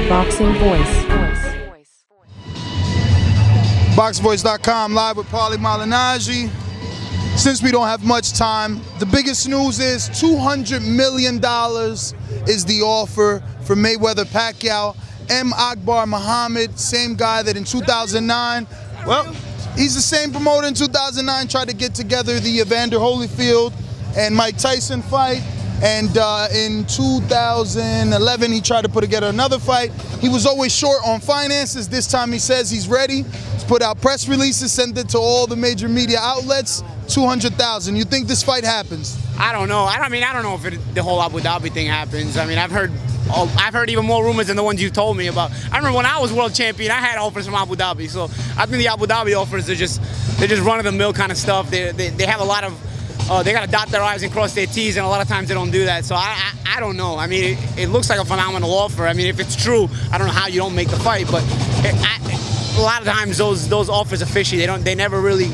The Boxing Voice. BoxVoice.com live with Paulie Malignaggi. Since we don't have much time, the biggest news is $200 million is the offer for Mayweather Pacquiao. M. Akbar Muhammad, same guy that in 2009, well, he's the same promoter in 2009, tried to get together the Evander Holyfield and Mike Tyson fight. And in 2011, he tried to put together another fight. He was always short on finances. This time he says he's ready. He's put out press releases, sent it to all the major media outlets. $200,000. You think this fight happens? I don't know. I don't know if the whole Abu Dhabi thing happens. I mean, I've heard even more rumors than the ones you told me about. I remember when I was world champion, I had offers from Abu Dhabi. So I think the Abu Dhabi offers are just run-of-the-mill kind of stuff. They have a lot of they got to dot their I's and cross their T's, and a lot of times they don't do that. So I don't know. I mean, it looks like a phenomenal offer. I mean, if it's true, I don't know how you don't make the fight. But a lot of times those offers are fishy. They never really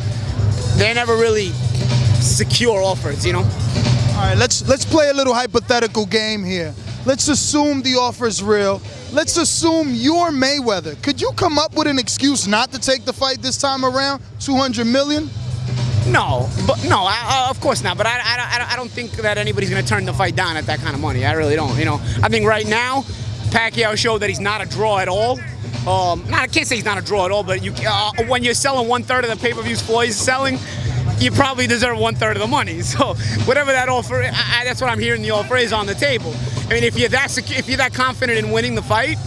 secure offers, you know. All right, let's play a little hypothetical game here. Let's assume the offer's real. Let's assume you're Mayweather. Could you come up with an excuse not to take the fight this time around? $200 million? No, of course not. But I don't think that anybody's going to turn the fight down at that kind of money. I really don't. You know, I think right now Pacquiao showed that he's not a draw at all. I can't say he's not a draw at all, but when you're selling 1/3 of the pay-per-views Floyd's selling, you probably deserve 1/3 of the money. So whatever that offer, that's what I'm hearing the offer is on the table. I mean, if you're that confident in winning the fight,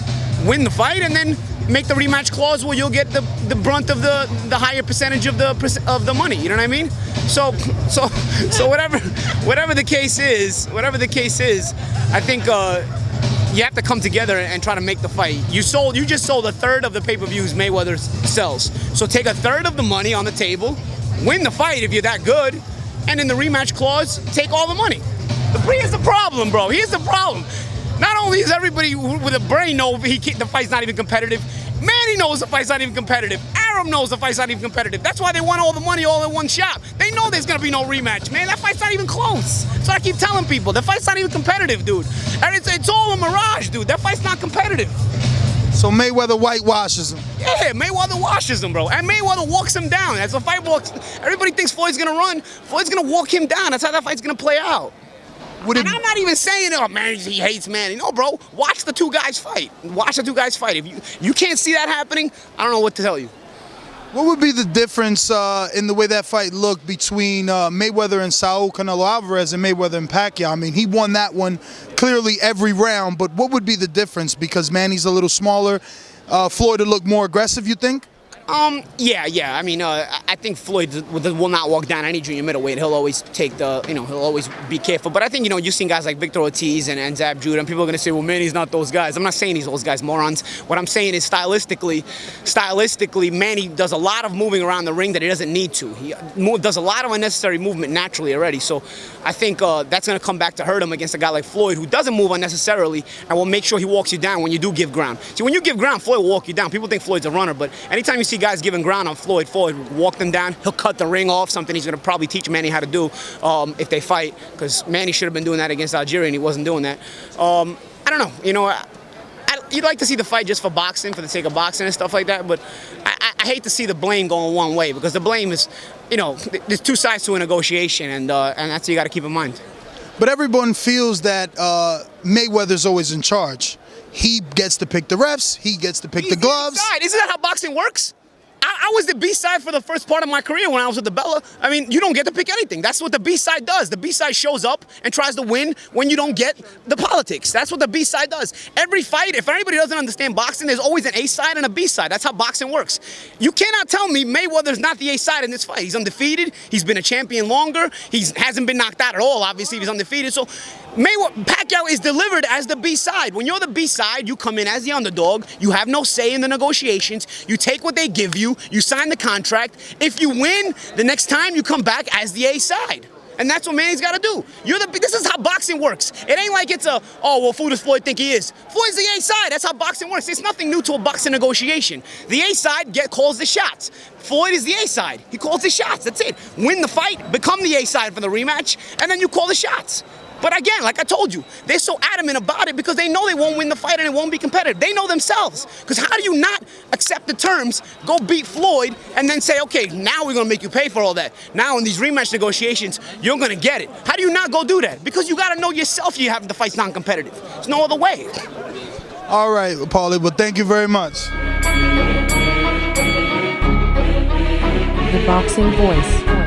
win the fight, and then make the rematch clause where you'll get the brunt of the higher percentage of the money. You know what I mean? So whatever the case is, I think you have to come together and try to make the fight. You just sold 1/3 of the pay-per-views Mayweather sells. So take 1/3 of the money on the table, win the fight if you're that good, and in the rematch clause, take all the money. Here's the problem, bro. Here's the problem. Not only is everybody with a brain know the fight's not even competitive, Manny knows the fight's not even competitive. Arum knows the fight's not even competitive. That's why they want all the money all in one shot. They know there's gonna be no rematch, man. That fight's not even close. So I keep telling people, the fight's not even competitive, dude. And it's all a mirage, dude. That fight's not competitive. So Mayweather whitewashes him. Yeah, Mayweather washes him, bro. And Mayweather walks him down. As the fight walks, everybody thinks Floyd's gonna run. Floyd's gonna walk him down. That's how that fight's gonna play out. And I'm not even saying, oh, man, he hates Manny. No, bro. Watch the two guys fight. Watch the two guys fight. If you can't see that happening, I don't know what to tell you. What would be the difference in the way that fight looked between Mayweather and Saul Canelo Alvarez and Mayweather and Pacquiao? I mean, he won that one clearly every round, but what would be the difference? Because Manny's a little smaller. Floyd would look more aggressive, you think? Yeah. I mean, I think Floyd will not walk down any junior middleweight. He'll always take he'll always be careful. But I think, you've seen guys like Victor Ortiz and Zab Judah, and people are going to say, well, Manny's not those guys. I'm not saying he's those guys, morons. What I'm saying is stylistically, Manny does a lot of moving around the ring that he doesn't need to. He does a lot of unnecessary movement naturally already. So I think that's going to come back to hurt him against a guy like Floyd, who doesn't move unnecessarily and will make sure he walks you down when you do give ground. See, when you give ground, Floyd will walk you down. People think Floyd's a runner, but anytime you see guys giving ground on Floyd walk them down, he'll cut the ring off, something he's going to probably teach Manny how to do if they fight, because Manny should have been doing that against Algeria and he wasn't doing that. I don't know, you'd like to see the fight just for boxing, for the sake of boxing and stuff like that, but I hate to see the blame going one way, because the blame is, there's two sides to a negotiation, and that's what you got to keep in mind. But everyone feels that Mayweather's always in charge. He gets to pick the refs, he gets to pick the gloves. Isn't that how boxing works? I was the B-side for the first part of my career when I was with the Bella. I mean, you don't get to pick anything. That's what the B-side does. The B-side shows up and tries to win when you don't get the politics. That's what the B-side does. Every fight, if anybody doesn't understand boxing, there's always an A-side and a B-side. That's how boxing works. You cannot tell me Mayweather's not the A-side in this fight. He's undefeated. He's been a champion longer. He hasn't been knocked out at all. Obviously, he's undefeated. So Pacquiao is delivered as the B-side. When you're the B-side, you come in as the underdog. You have no say in the negotiations. You take what they give you. You sign the contract. If you win, the next time you come back as the A-side. And that's what Manny's got to do. This is how boxing works. It ain't like it's who does Floyd think he is? Floyd's the A-side. That's how boxing works. It's nothing new to a boxing negotiation. The A-side calls the shots. Floyd is the A-side. He calls the shots. That's it. Win the fight, become the A-side for the rematch, and then you call the shots. But again, like I told you, they're so adamant about it because they know they won't win the fight and it won't be competitive. They know themselves. Because how do you not accept the terms, go beat Floyd, and then say, okay, now we're going to make you pay for all that. Now in these rematch negotiations, you're going to get it. How do you not go do that? Because you got to know yourself you have the fight's non-competitive. There's no other way. All right, Paulie, well, thank you very much. The Boxing Voice.